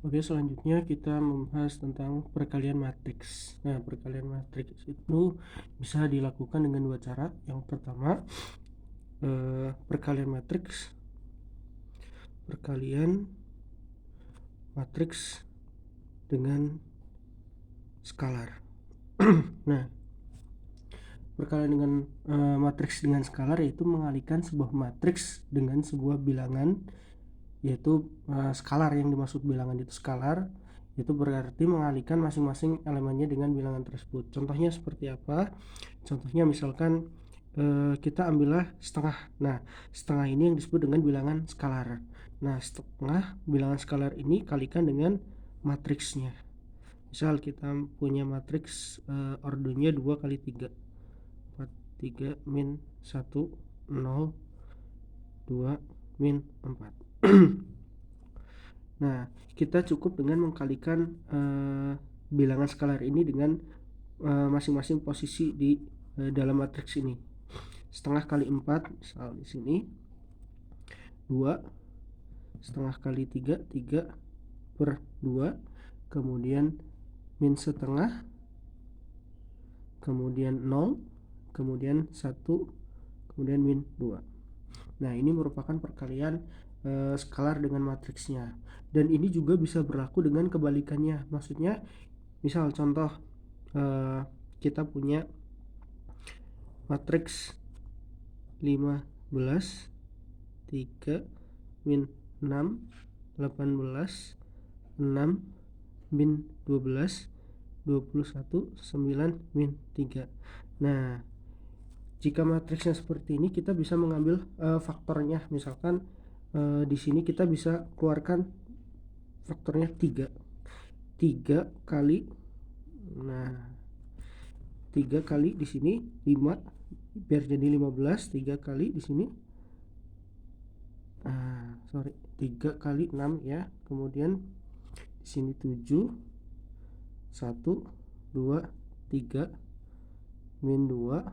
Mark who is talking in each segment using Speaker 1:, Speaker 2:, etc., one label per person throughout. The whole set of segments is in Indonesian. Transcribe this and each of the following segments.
Speaker 1: Oke, selanjutnya kita membahas tentang perkalian matriks. Nah, perkalian matriks itu bisa dilakukan dengan dua cara. Yang pertama, perkalian matriks dengan skalar. Nah, perkalian dengan matriks dengan skalar yaitu mengalihkan sebuah matriks dengan sebuah bilangan, yaitu skalar. Yang dimaksud bilangan itu skalar, itu berarti mengalihkan masing-masing elemennya dengan bilangan tersebut. Contohnya seperti apa? Contohnya misalkan kita ambillah setengah. Nah, setengah ini yang disebut dengan bilangan skalar. Nah, setengah bilangan skalar ini kalikan dengan matriksnya. Misal kita punya matriks ordonya 2 kali 3, 3 min 1 0 2 min 4. Nah, kita cukup dengan mengkalikan bilangan skalar ini dengan masing-masing posisi di dalam matriks ini. Setengah kali 4, misal di sini 2, setengah kali 3, 3 per 2, kemudian min setengah, kemudian 0, kemudian 1, kemudian min 2. Nah, ini merupakan perkalian skalar dengan matriksnya. Dan ini juga bisa berlaku dengan kebalikannya. Maksudnya, misal contoh kita punya matriks 15, 3, min 6, 18, 6, min 12, 21, 9, min 3. Nah, jika matriksnya seperti ini, kita bisa mengambil faktornya. Misalkan di sini kita bisa keluarkan faktornya 3. 3 kali, nah 3 kali di sini 5, biar jadi 15. 3 kali di sini 3 kali 6 ya. Kemudian di sini 7, 1, 2, 3, min 2,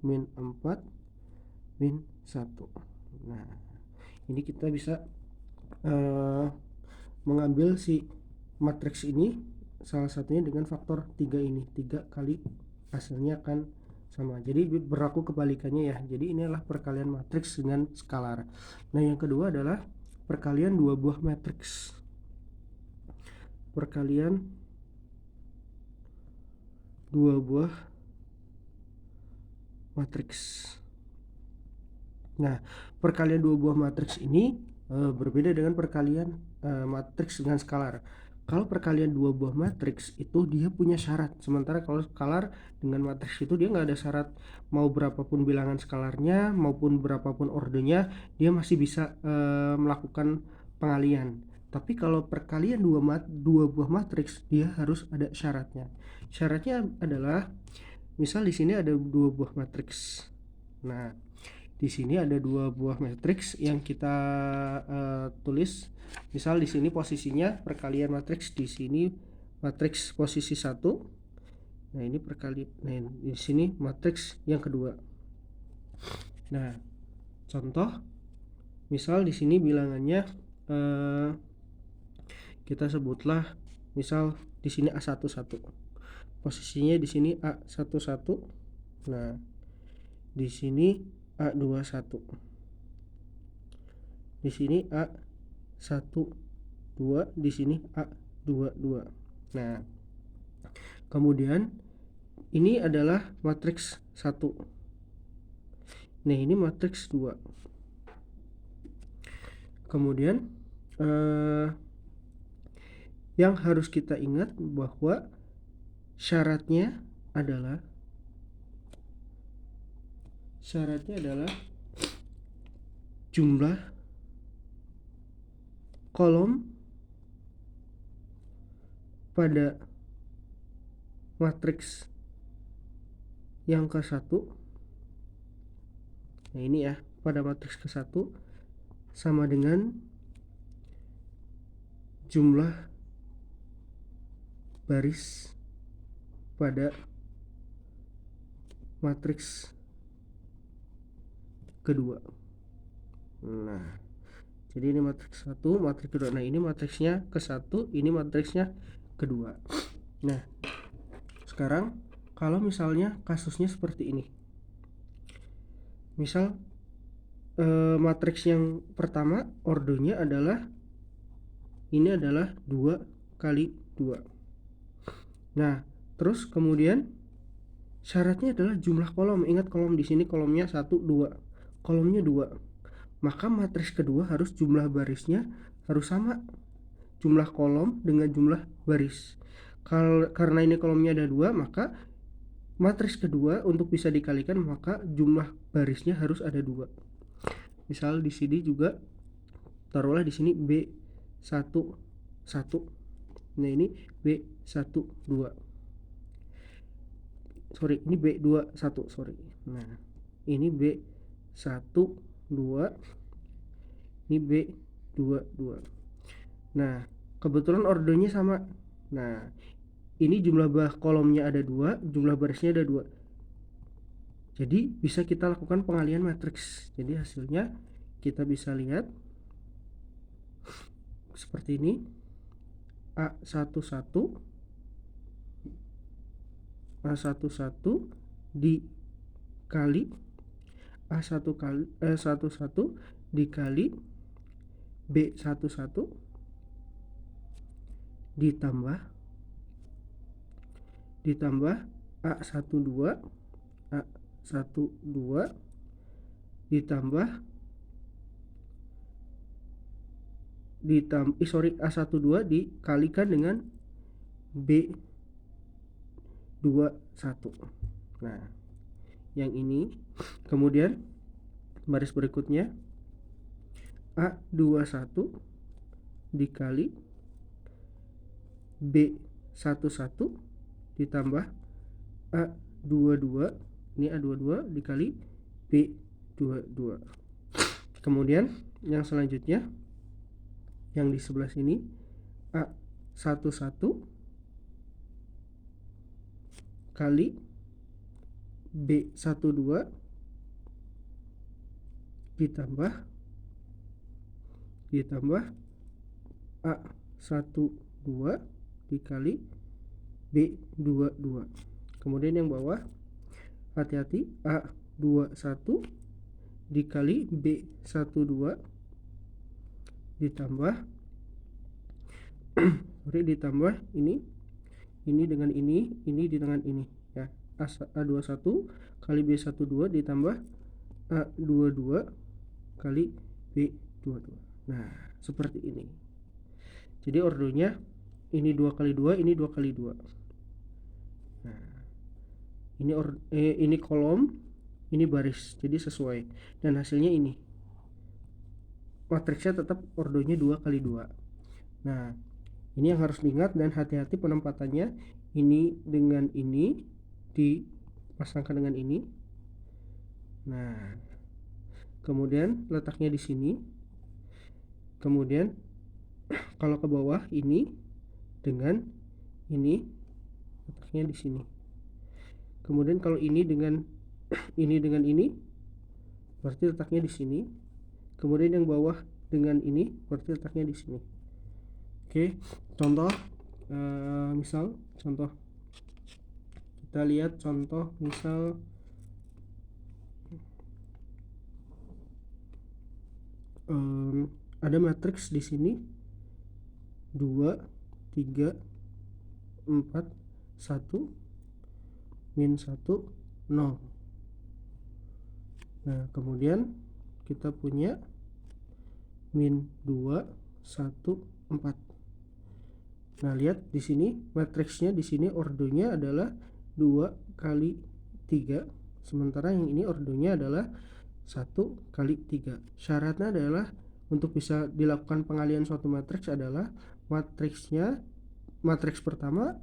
Speaker 1: min 4, min 1. Nah, ini kita bisa mengambil si matriks ini salah satunya dengan faktor 3 ini. 3 kali hasilnya akan sama. Jadi berlaku kebalikannya ya. Jadi ini adalah perkalian matriks dengan skalar. Nah, yang kedua adalah perkalian dua buah matriks. Perkalian dua buah matriks. Nah, perkalian dua buah matriks ini berbeda dengan perkalian matriks dengan skalar. Kalau perkalian dua buah matriks itu dia punya syarat, sementara kalau skalar dengan matriks itu dia nggak ada syarat. Mau berapapun bilangan skalarnya maupun berapapun ordernya, dia masih bisa melakukan pengalihan. Tapi kalau perkalian dua buah matriks, dia harus ada syaratnya. Syaratnya adalah, misal di sini ada dua buah matriks. Nah, di sini ada dua buah matriks yang kita tulis. Misal di sini posisinya perkalian matriks, di sini matriks posisi 1. Nah, ini nah, di sini matriks yang kedua. Nah, contoh misal di sini bilangannya kita sebutlah, misal di sini A11. Posisinya di sini A11. Nah, di sini A21. Di sini A12, di sini A22. Nah, kemudian ini adalah matriks 1. Nah, ini matriks 2. Kemudian yang harus kita ingat bahwa syaratnya adalah jumlah kolom pada matriks yang ke-1. Nah, ini ya, pada matriks ke-1 sama dengan jumlah baris pada matriks kedua. Nah, Jadi ini matriks 1, matriks kedua. Nah, ini matriksnya ke-1, ini matriksnya kedua. Nah, sekarang kalau misalnya kasusnya seperti ini. Misal matriks yang pertama ordonya adalah ini adalah 2 kali 2. Nah, terus kemudian syaratnya adalah jumlah kolom. Ingat kolom di sini kolomnya 1, 2. Kolomnya 2. Maka matriks kedua harus jumlah barisnya harus sama. Jumlah kolom dengan jumlah baris. Karena ini kolomnya ada 2, maka matriks kedua untuk bisa dikalikan maka jumlah barisnya harus ada 2. Misal di sini juga taruhlah di sini B11. Nah, ini B12. Sorry, ini B21, sorry. Nah, ini B12, ini B22. Nah, kebetulan ordernya sama. Nah, ini jumlah kolomnya ada 2, jumlah barisnya ada 2. Jadi bisa kita lakukan pengalihan matriks. Jadi hasilnya kita bisa lihat seperti ini. A11 dikali A11 dikali B11 ditambah A12 ditambah A12 dikalikan dengan B21. Nah, yang ini. Kemudian baris berikutnya A21 dikali B11 ditambah A22, ini A22 dikali B22. Kemudian yang selanjutnya yang di sebelah sini A11 kali B12 ditambah A12 dikali B22. Kemudian yang bawah hati-hati, A21 dikali B12 ditambah ditambah ini dengan ini dengan ini ya. A21 kali B12 ditambah A22 kali B22. Nah, seperti ini. Jadi ordonya ini 2 kali 2, ini 2 kali 2. Nah, ini kolom, ini baris, jadi sesuai. Dan hasilnya ini. Matriksnya tetap ordonya 2 kali 2. Nah, ini yang harus diingat dan hati-hati penempatannya. Ini dengan ini dipasangkan dengan ini. Nah, kemudian letaknya di sini. Kemudian kalau ke bawah ini dengan ini letaknya di sini. Kemudian kalau ini dengan ini berarti letaknya di sini. Kemudian yang bawah dengan ini berarti letaknya di sini. Oke, contoh misal contoh kita lihat contoh misal ada matriks di sini 2 3 4 1 min 1 0. Nah, kemudian kita punya min 2 1 4. Nah, lihat di sini matriksnya, di sini ordonya adalah 2 kali 3, sementara yang ini ordonya adalah 1 kali 3. Syaratnya adalah untuk bisa dilakukan pengalihan suatu matriks adalah matriks pertama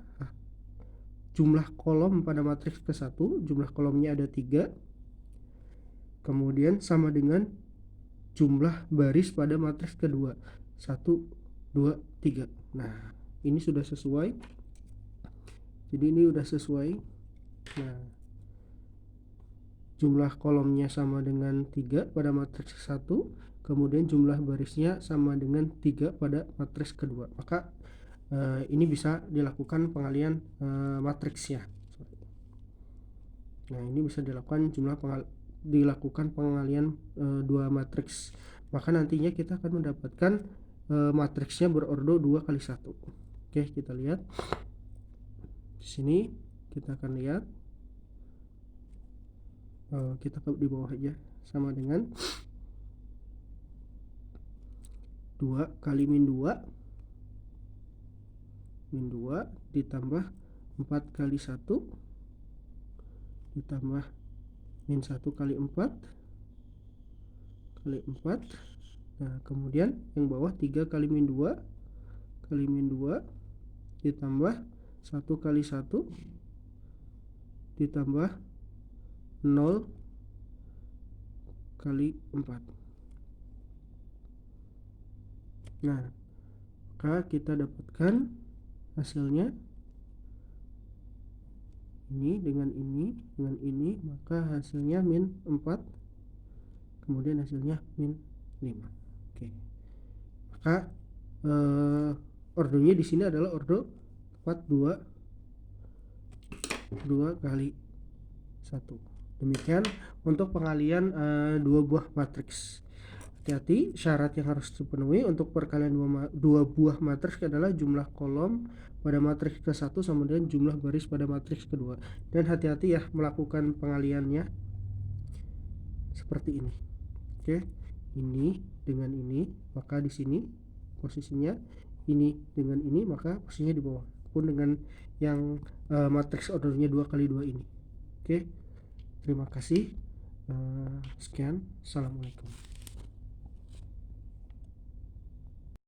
Speaker 1: jumlah kolom pada matriks ke-1, jumlah kolomnya ada 3, kemudian sama dengan jumlah baris pada matriks kedua 1 2 3. Nah, ini sudah sesuai. Jadi ini udah sesuai. Nah, jumlah kolomnya sama dengan 3 pada matriks 1, kemudian jumlah barisnya sama dengan 3 pada matriks kedua, maka ini bisa dilakukan pengalian matriksnya. Nah, ini bisa dilakukan pengalian dua matriks, maka nantinya kita akan mendapatkan matriksnya berordo 2 kali 1. Oke, kita lihat di sini, kita akan lihat kita di bawah aja, sama dengan 2 kali min 2 ditambah 4 kali 1 ditambah min 1 kali 4 kali 4. Nah, kemudian yang bawah 3 kali min 2 ditambah 1 kali 1 ditambah 0 kali 4. Nah, maka kita dapatkan hasilnya ini dengan ini, maka hasilnya min 4, kemudian hasilnya min 5. Oke. Maka ordonya di sini adalah ordo tepat 2 kali 1. Demikian untuk pengalian dua buah matriks. Hati-hati, syarat yang harus dipenuhi untuk perkalian dua buah matriks adalah jumlah kolom pada matriks ke-1 sama dengan jumlah baris pada matriks kedua. Dan hati-hati ya melakukan pengaliannya seperti ini. Oke, ini dengan ini, maka di sini posisinya ini dengan ini, maka posisinya di bawah. Pun dengan yang matriks ordernya 2 kali 2 ini. Oke, terima kasih. Sekian, assalamualaikum.